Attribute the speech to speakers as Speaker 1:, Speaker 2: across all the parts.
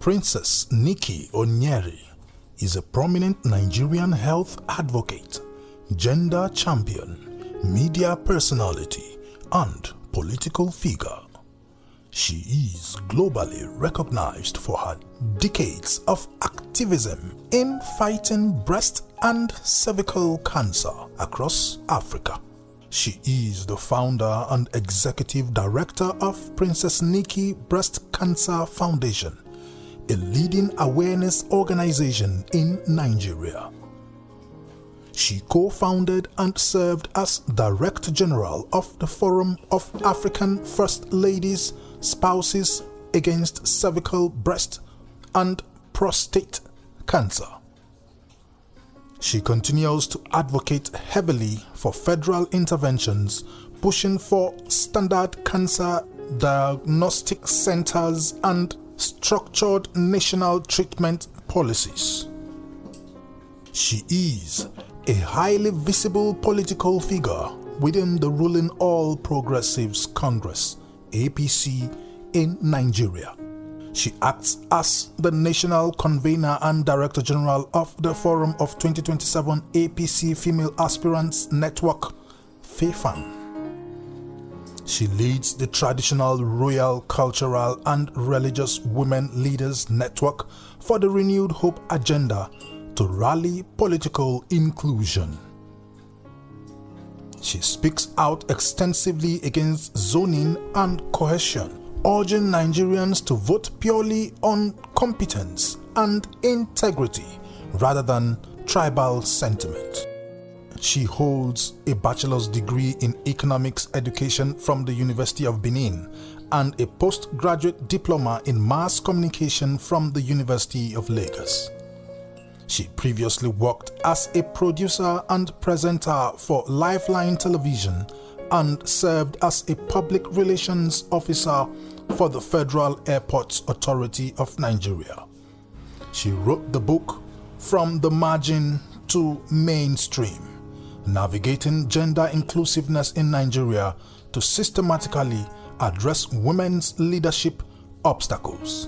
Speaker 1: Princess Nikki Onyeri is a prominent Nigerian health advocate, gender champion, media personality, and political figure. She is globally recognized for her decades of activism in fighting breast and cervical cancer across Africa. She is the founder and executive director of Princess Nikki Breast Cancer Foundation, a leading awareness organization in Nigeria. She co-founded and served as Director General of the Forum of African First Ladies Spouses Against Cervical, Breast and Prostate Cancer. She continues to advocate heavily for federal interventions, pushing for standard cancer diagnostic centers and structured national treatment policies. She is a highly visible political figure within the ruling All Progressives Congress, APC, in Nigeria. She acts as the national convener and director general of the Forum of 2027 APC Female Aspirants Network, FEFAN. She leads the Traditional, Royal, Cultural and Religious Women Leaders Network for the Renewed Hope Agenda to rally political inclusion. She speaks out extensively against zoning and coercion, urging Nigerians to vote purely on competence and integrity rather than tribal sentiment. She holds a bachelor's degree in economics education from the University of Benin and a postgraduate diploma in mass communication from the University of Lagos. She previously worked as a producer and presenter for Lifeline Television and served as a public relations officer for the Federal Airports Authority of Nigeria. She wrote the book From the Margin to Mainstream: Navigating Gender Inclusiveness in Nigeria to Systematically Address Women's Leadership Obstacles.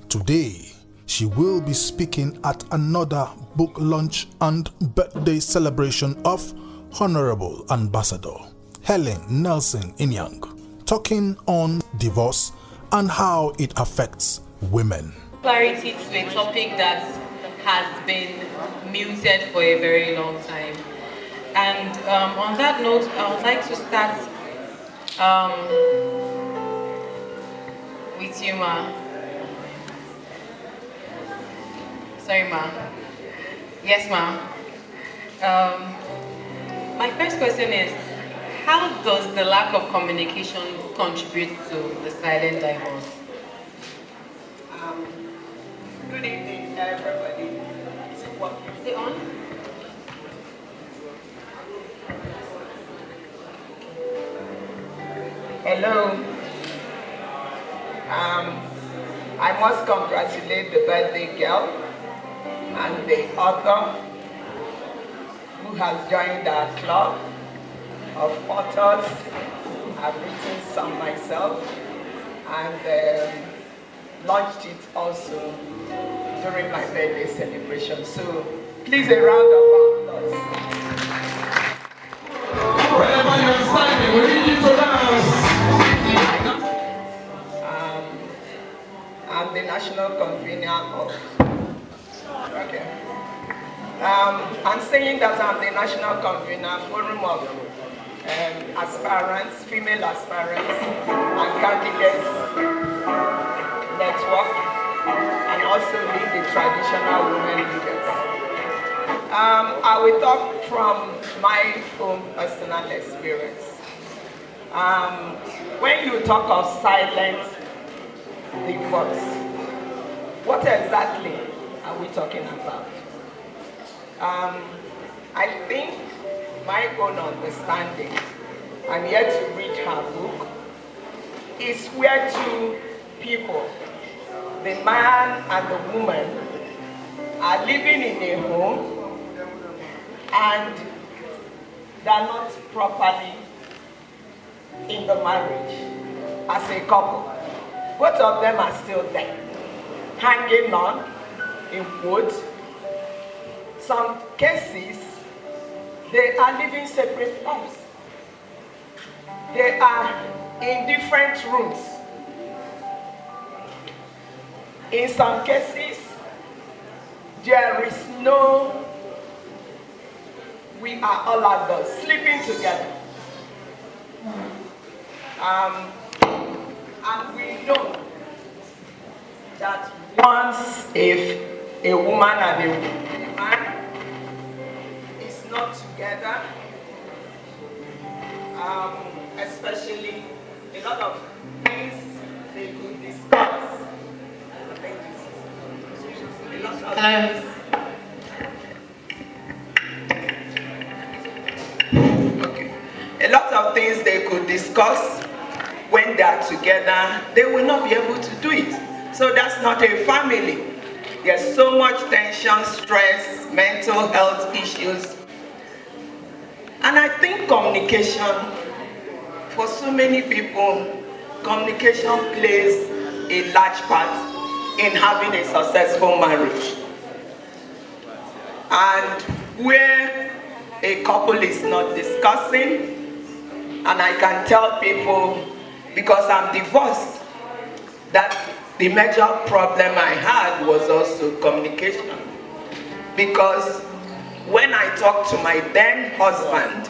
Speaker 1: Today, she will be speaking at another book launch and birthday celebration of Honorable Ambassador Helen Nelson Inyang, talking on divorce and how it affects women.
Speaker 2: Clarity to a topic that has been muted for a very long time. And on that note, I would like to start with you, Ma. Sorry, Ma. Yes, Ma. My first question is, how does the lack of communication contribute to the silent divorce?
Speaker 3: Good evening, everybody. Is it working?
Speaker 2: Is it on?
Speaker 3: Hello. I must congratulate the birthday girl and the author who has joined our club of authors. I've written some myself and launched it also during my birthday celebration. So please, a round of applause.
Speaker 4: Wherever you're standing, we need you to dance.
Speaker 3: I'm the national convener of. Okay. I'm saying that I'm the national convener forum of aspirants, female aspirants, and candidates network, and also lead the traditional women leaders. I will talk from my own personal experience. When you talk of silent divorce, what exactly are we talking about? I think my own understanding, and yet to read her book, is where two people, the man and the woman, are living in a home and they're not properly in the marriage as a couple. Both of them are still there. hanging on, in quotes. Some cases, they are living separate lives. They are in different rooms. In some cases, there is no, we are all adults sleeping together. And we know that once if a woman and a man is not together, especially a lot of things they could discuss. A lot of things. Okay. A lot of things they could discuss when they are together, they will not be able to do it. So that's not a family. There's so much tension, stress, mental health issues. And I think communication, for so many people, communication plays a large part in having a successful marriage. And where a couple is not discussing, and I can tell people, because I'm divorced, that the major problem I had was also communication. Because when I talk to my then husband,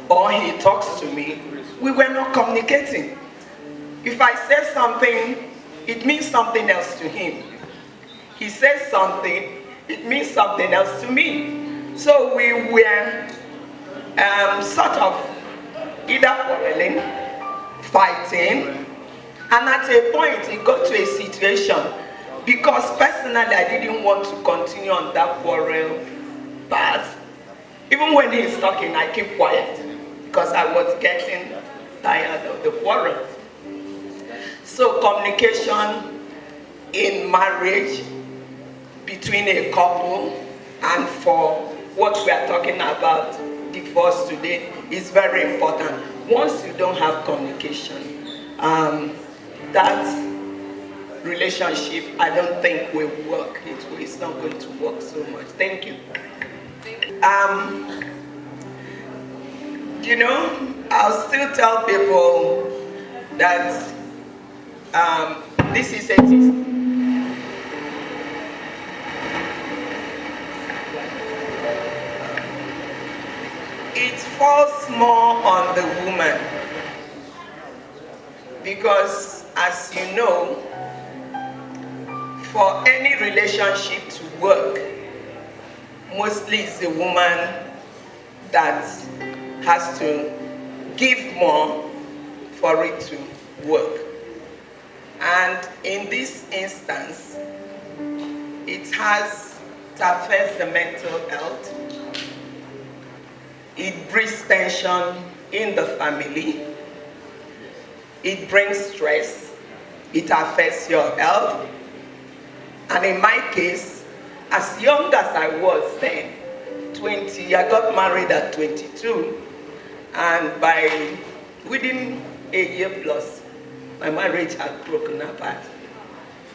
Speaker 3: or he talks to me, we were not communicating. If I say something, it means something else to him. He says something, it means something else to me. So we were sort of either quarreling, fighting, and at a point it got to a situation, because personally I didn't want to continue on that quarrel path. Even when he's talking, I keep quiet because I was getting tired of the quarrel. So communication in marriage between a couple, and for what we are talking about, divorce today, is very important. Once you don't have communication, that relationship, I don't think will work. It's not going to work so much. Thank you. You know, I'll still tell people that this is a it falls more on the woman, because as you know, for any relationship to work, mostly it's the woman that has to give more for it to work. And in this instance, it affects the mental health. It brings tension in the family. It brings stress. It affects your health. And in my case, as young as I was then, 20, I got married at 22, and within a year plus, my marriage had broken apart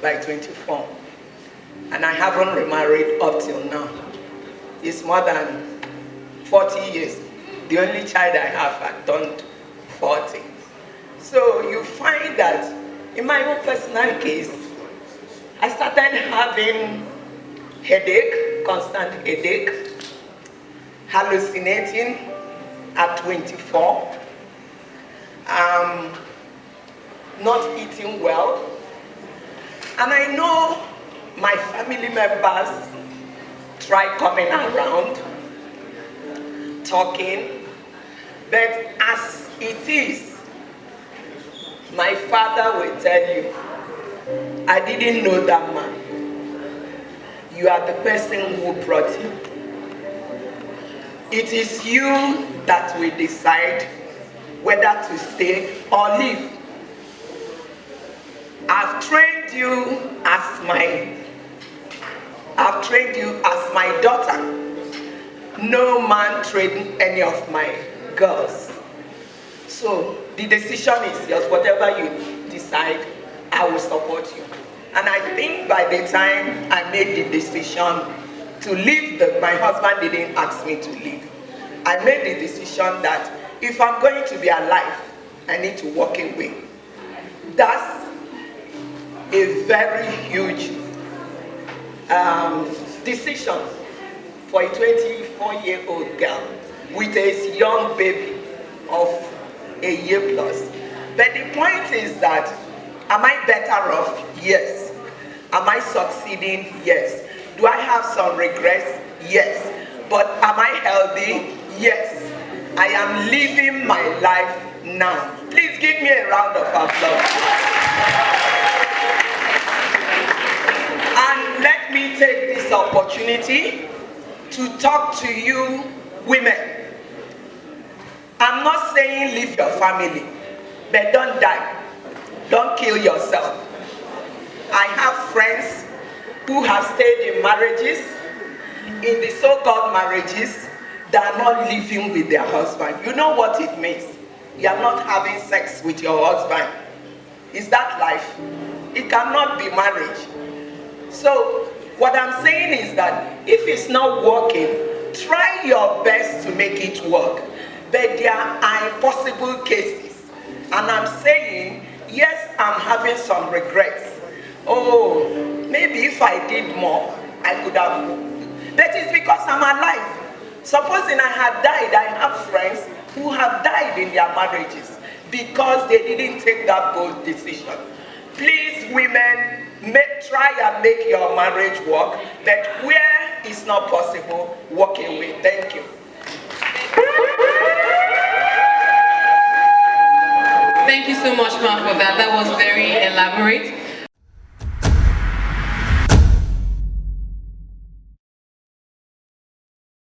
Speaker 3: by 24. And I haven't remarried up till now. It's more than 40 years. The only child I have had turned 40. So you find that in my own personal case, I started having headache, constant headache, hallucinating at 24, not eating well. And I know my family members try coming around, talking, but as it is, my father will tell you, I didn't know that man. You are the person who brought him. It is you that will decide whether to stay or leave. I've trained you as my daughter. No man trained any of my girls. So the decision is yours. Whatever you decide, I will support you. And I think by the time I made the decision to leave, my husband didn't ask me to leave. I made the decision that if I'm going to be alive, I need to walk away. That's a very huge decision for a 24-year-old girl with a young baby of a year plus. But the point is that, am I better off? Yes. Am I succeeding? Yes. Do I have some regrets? Yes. But am I healthy? Yes. I am living my life now. Please give me a round of applause. And let me take this opportunity to talk to you women. I'm not saying leave your family, but don't die. Don't kill yourself. I have friends who have stayed in marriages, in the so-called marriages, that are not living with their husband. You know what it means? You are not having sex with your husband. Is that life? It cannot be marriage. So what I'm saying is that if it's not working, try your best to make it work. But there are impossible cases. And I'm saying, yes, I'm having some regrets. Oh, maybe if I did more, I could have moved. That is because I'm alive. Supposing I had died, I have friends who have died in their marriages because they didn't take that bold decision. Please, women, try and make your marriage work, but where it's not possible, walk away. Thank you.
Speaker 2: Thank you so much, Ma, for that. That was very elaborate.